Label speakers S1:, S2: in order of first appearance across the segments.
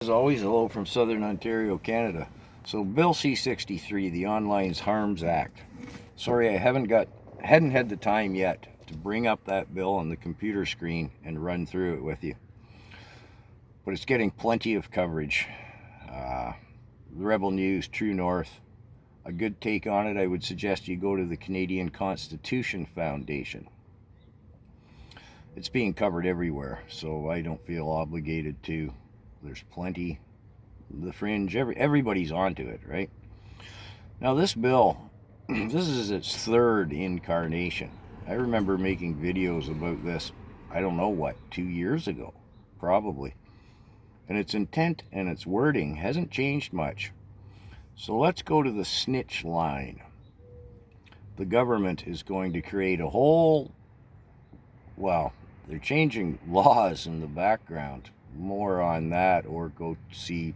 S1: As always, hello from Southern Ontario, Canada. So, Bill C-63, the Online Harms Act. Sorry, I hadn't had the time yet to bring up that bill on the computer screen and run through it with you. But it's getting plenty of coverage. Rebel News, True North. A good take on it, I would suggest you go to the Canadian Constitution Foundation. It's being covered everywhere, so I don't feel obligated to. There's plenty. The Fringe, everybody's onto it, right? Now this bill, this is its third incarnation. I remember making videos about this, I don't know what, 2 years ago, probably. And its intent and its wording hasn't changed much. So let's go to the snitch line. The government is going to create a whole, well, they're changing laws in the background. More on that, or go see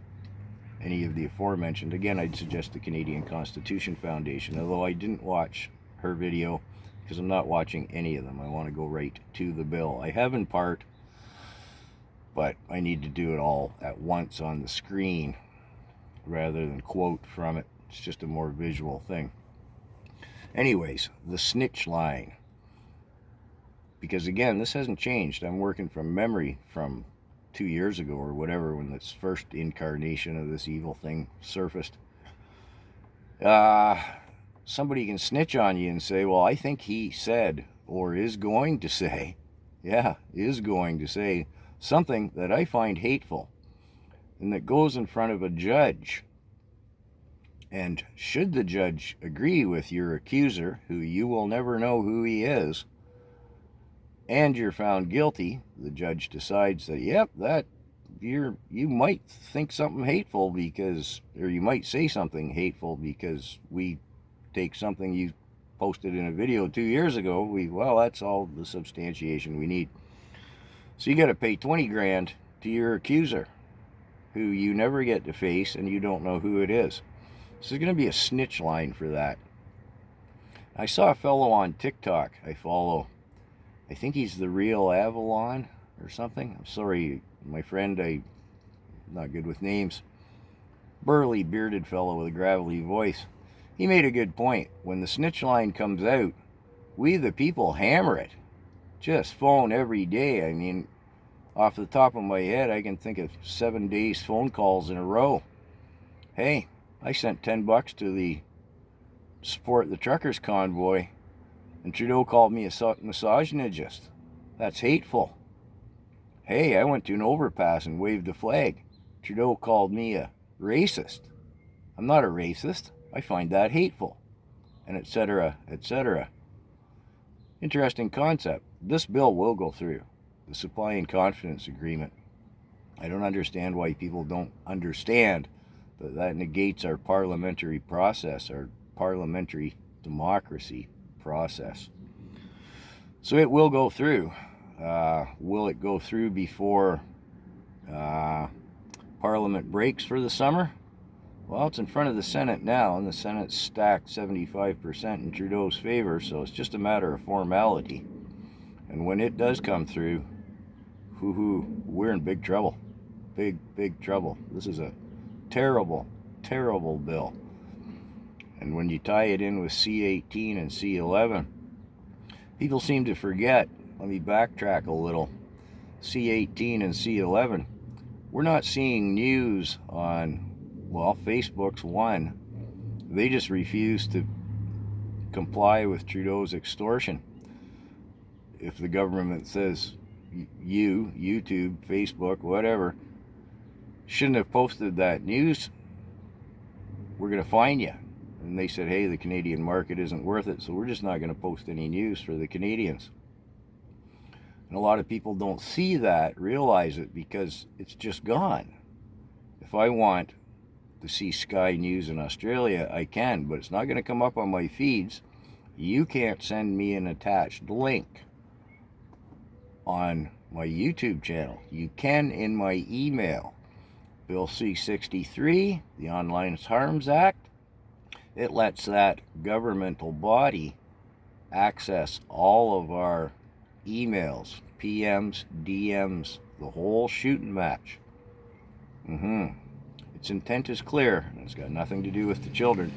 S1: any of the aforementioned. Again, I'd suggest the Canadian Constitution Foundation, although I didn't watch her video because I'm not watching any of them. I want to go right to the bill. I have in part, but I need to do it all at once on the screen rather than quote from it. It's just a more visual thing. Anyways, the snitch line. Because again, this hasn't changed. I'm working from memory from 2 years ago or whatever, when this first incarnation of this evil thing surfaced. Somebody can snitch on you and say, well, I think he said, or is going to say, is going to say something that I find hateful, and that goes in front of a judge. And should the judge agree with your accuser, who you will never know who he is, and you're found guilty, the judge decides that, yep, that you might think something hateful because, or you might say something hateful because we take something you posted in a video 2 years ago. Well, that's all the substantiation we need. So you got to pay 20 grand to your accuser, who you never get to face and you don't know who it is. So there's going to be a snitch line for that. I saw a fellow on TikTok I follow. I think he's the Real Avalon or something. I'm sorry, my friend, I'm not good with names. Burly, bearded fellow with a gravelly voice. He made a good point. When the snitch line comes out, we the people hammer it. Just phone every day. I mean, off the top of my head, I can think of 7 days phone calls in a row. Hey, I sent $10 to the support the truckers convoy, and Trudeau called me a misogynist. That's hateful. Hey, I went to an overpass and waved the flag. Trudeau called me a racist. I'm not a racist. I find that hateful. And etc., etc. Interesting concept. This bill will go through. The Supply and Confidence Agreement. I don't understand why people don't understand that that negates our parliamentary process, our parliamentary democracy process. So it will go through. Will it go through before Parliament breaks for the summer? Well, it's in front of the Senate now, and the Senate's stacked 75% in Trudeau's favor, so it's just a matter of formality. And when it does come through, we're in big trouble. Big, big trouble. This is a terrible, terrible bill. And when you tie it in with C-18 and C-11, people seem to forget. Let me backtrack a little. C-18 and C-11, we're not seeing news on, well, Facebook's one. They just refuse to comply with Trudeau's extortion. If the government says YouTube, Facebook, whatever, shouldn't have posted that news, we're going to fine you. And they said, hey, the Canadian market isn't worth it, so we're just not going to post any news for the Canadians. And a lot of people don't see that, realize it, because it's just gone. If I want to see Sky News in Australia, I can, but it's not going to come up on my feeds. You can't send me an attached link on my YouTube channel. You can in my email. Bill C-63, the Online Harms Act, it lets that governmental body access all of our emails, PMs, DMs, the whole shooting match. Its intent is clear, and it's got nothing to do with the children.